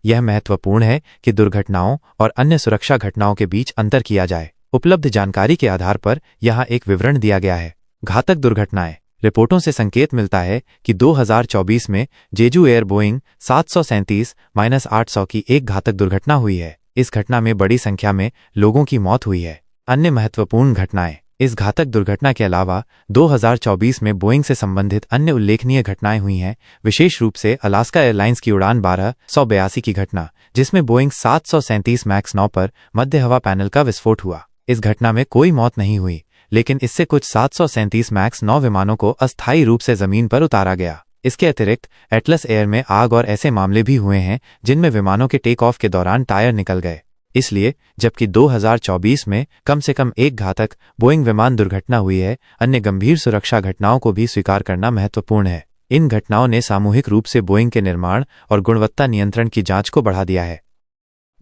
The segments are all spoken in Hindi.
यह महत्वपूर्ण है कि दुर्घटनाओं और अन्य सुरक्षा घटनाओं के बीच अंतर किया जाए। उपलब्ध जानकारी के आधार पर यहाँ एक विवरण दिया गया है। घातक दुर्घटनाएं। रिपोर्टों से संकेत मिलता है कि 2024 में जेजू एयर बोइंग 737-800 की एक घातक दुर्घटना हुई है। इस घटना में बड़ी संख्या में लोगों की मौत हुई है। अन्य महत्वपूर्ण घटनाएं। इस घातक दुर्घटना के अलावा 2024 में बोइंग से संबंधित अन्य उल्लेखनीय घटनाएं हुई हैं, विशेष रूप से अलास्का एयरलाइंस की उड़ान 1282 की घटना, जिसमें बोइंग 737 मैक्स 9 पर मध्य हवा पैनल का विस्फोट हुआ। इस घटना में कोई मौत नहीं हुई, लेकिन इससे कुछ 737 मैक्स 9 विमानों को अस्थायी रूप से जमीन पर उतारा गया। इसके अतिरिक्त एटलस एयर में आग और ऐसे मामले भी हुए हैं जिनमें विमानों के टेक ऑफ के दौरान टायर निकल गए। इसलिए जबकि 2024 में कम से कम एक घातक बोइंग विमान दुर्घटना हुई है, अन्य गंभीर सुरक्षा घटनाओं को भी स्वीकार करना महत्वपूर्ण है। इन घटनाओं ने सामूहिक रूप से बोइंग के निर्माण और गुणवत्ता नियंत्रण की जांच को बढ़ा दिया है।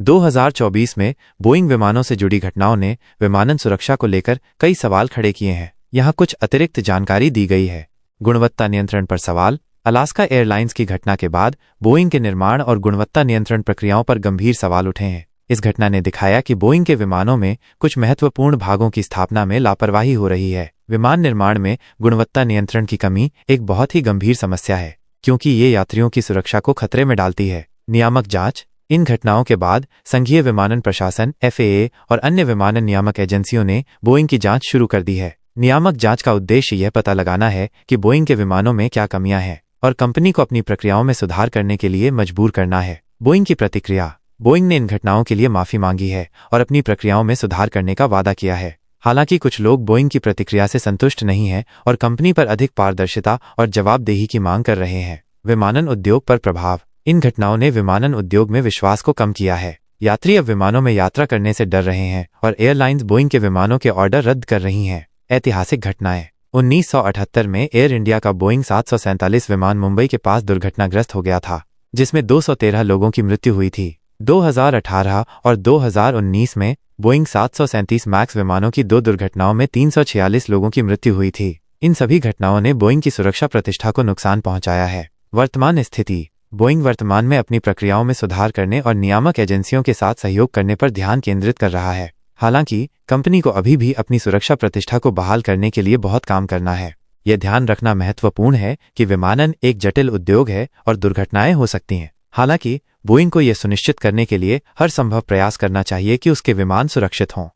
2024 में बोइंग विमानों से जुड़ी घटनाओं ने विमानन सुरक्षा को लेकर कई सवाल खड़े किए हैं। यहाँ कुछ अतिरिक्त जानकारी दी गई है। गुणवत्ता नियंत्रण पर सवाल। अलास्का एयरलाइंस की घटना के बाद बोइंग के निर्माण और गुणवत्ता नियंत्रण प्रक्रियाओं पर गंभीर सवाल उठे हैं। इस घटना ने दिखाया कि बोइंग के विमानों में कुछ महत्वपूर्ण भागों की स्थापना में लापरवाही हो रही है। विमान निर्माण में गुणवत्ता नियंत्रण की कमी एक बहुत ही गंभीर समस्या है, क्योंकि ये यात्रियों की सुरक्षा को खतरे में डालती है। नियामक जांच। इन घटनाओं के बाद संघीय विमानन प्रशासन FAA और अन्य विमानन नियामक एजेंसियों ने बोइंग की जांच शुरू कर दी है। नियामक जांच का उद्देश्य यह पता लगाना है कि बोइंग के विमानों में क्या कमियां हैं और कंपनी को अपनी प्रक्रियाओं में सुधार करने के लिए मजबूर करना है। बोइंग की प्रतिक्रिया। बोइंग ने इन घटनाओं के लिए माफी मांगी है और अपनी प्रक्रियाओं में सुधार करने का वादा किया है। हालांकि कुछ लोग बोइंग की प्रतिक्रिया से संतुष्ट नहीं हैं और कंपनी पर अधिक पारदर्शिता और जवाबदेही की मांग कर रहे हैं। विमानन उद्योग पर प्रभाव। इन घटनाओं ने विमानन उद्योग में विश्वास को कम किया है। यात्री अब विमानों में यात्रा करने से डर रहे हैं और एयरलाइंस बोइंग के विमानों के ऑर्डर रद्द कर रही हैं। ऐतिहासिक घटनाएं। 1978 में एयर इंडिया का बोइंग 747 विमान मुंबई के पास दुर्घटनाग्रस्त हो गया था, जिसमें 213 लोगों की मृत्यु हुई थी। 2018 और 2019 में बोइंग 737 मैक्स विमानों की 2 दुर्घटनाओं में 346 लोगों की मृत्यु हुई थी। इन सभी घटनाओं ने बोइंग की सुरक्षा प्रतिष्ठा को नुकसान पहुंचाया है। वर्तमान स्थिति। बोइंग वर्तमान में अपनी प्रक्रियाओं में सुधार करने और नियामक एजेंसियों के साथ सहयोग करने पर ध्यान केंद्रित कर रहा है। हालांकि कंपनी को अभी भी अपनी सुरक्षा प्रतिष्ठा को बहाल करने के लिए बहुत काम करना है। यह ध्यान रखना महत्वपूर्ण है कि विमानन एक जटिल उद्योग है और दुर्घटनाएं हो सकती हैं। हालांकि बोइंग को यह सुनिश्चित करने के लिए हर संभव प्रयास करना चाहिए कि उसके विमान सुरक्षित हों।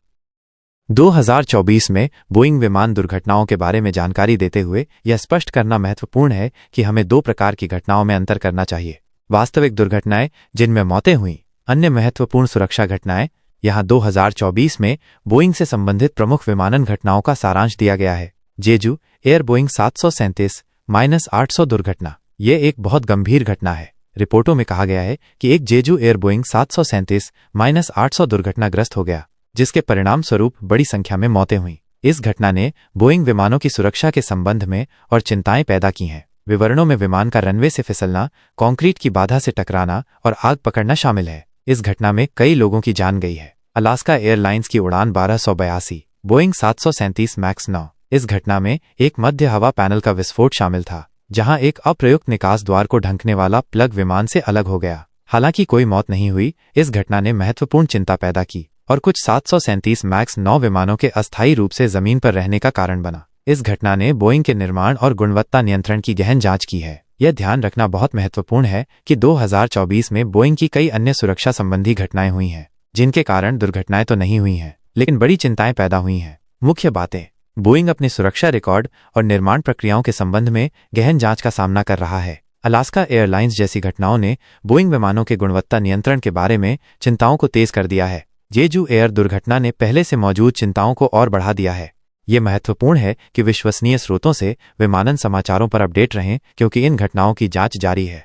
2024 में बोइंग विमान दुर्घटनाओं के बारे में जानकारी देते हुए यह स्पष्ट करना महत्वपूर्ण है कि हमें 2 प्रकार की घटनाओं में अंतर करना चाहिए। वास्तविक दुर्घटनाएं जिनमें मौतें हुईं। अन्य महत्वपूर्ण सुरक्षा घटनाएं। यहाँ 2024 में बोइंग से संबंधित प्रमुख विमानन घटनाओं का सारांश दिया गया है। जेजू एयर बोइंग 737-800 दुर्घटना। यह एक बहुत गंभीर घटना है। रिपोर्टों में कहा गया है कि एक जेजू एयर बोइंग 737-800 दुर्घटनाग्रस्त हो गया, जिसके परिणाम स्वरूप बड़ी संख्या में मौतें हुईं। इस घटना ने बोइंग विमानों की सुरक्षा के संबंध में और चिंताएं पैदा की हैं। विवरणों में विमान का रनवे से फिसलना, कंक्रीट की बाधा से टकराना और आग पकड़ना शामिल है। इस घटना में कई लोगों की जान गई है। अलास्का एयरलाइंस की उड़ान 1282 बोइंग 737 मैक्स 9। इस घटना में एक मध्य हवा पैनल का विस्फोट शामिल था, जहां एक अप्रयुक्त निकास द्वार को ढंकने वाला प्लग विमान से अलग हो गया। हालांकि कोई मौत नहीं हुई। इस घटना ने महत्वपूर्ण चिंता पैदा की और कुछ 737 मैक्स 9 विमानों के अस्थायी रूप से जमीन पर रहने का कारण बना। इस घटना ने बोइंग के निर्माण और गुणवत्ता नियंत्रण की गहन जांच की है। यह ध्यान रखना बहुत महत्वपूर्ण है कि 2024 में बोइंग की कई अन्य सुरक्षा संबंधी घटनाएं हुई हैं, जिनके कारण दुर्घटनाएं तो नहीं हुई हैं, लेकिन बड़ी चिंताएं पैदा हुई हैं। मुख्य बातें। बोइंग अपने सुरक्षा रिकॉर्ड और निर्माण प्रक्रियाओं के संबंध में गहन जांच का सामना कर रहा है। अलास्का एयरलाइंस जैसी घटनाओं ने बोइंग विमानों के गुणवत्ता नियंत्रण के बारे में चिंताओं को तेज कर दिया है। जेजू एयर दुर्घटना ने पहले से मौजूद चिंताओं को और बढ़ा दिया है। ये महत्वपूर्ण है कि विश्वसनीय स्रोतों से विमानन समाचारों पर अपडेट रहें, क्योंकि इन घटनाओं की जांच जारी है।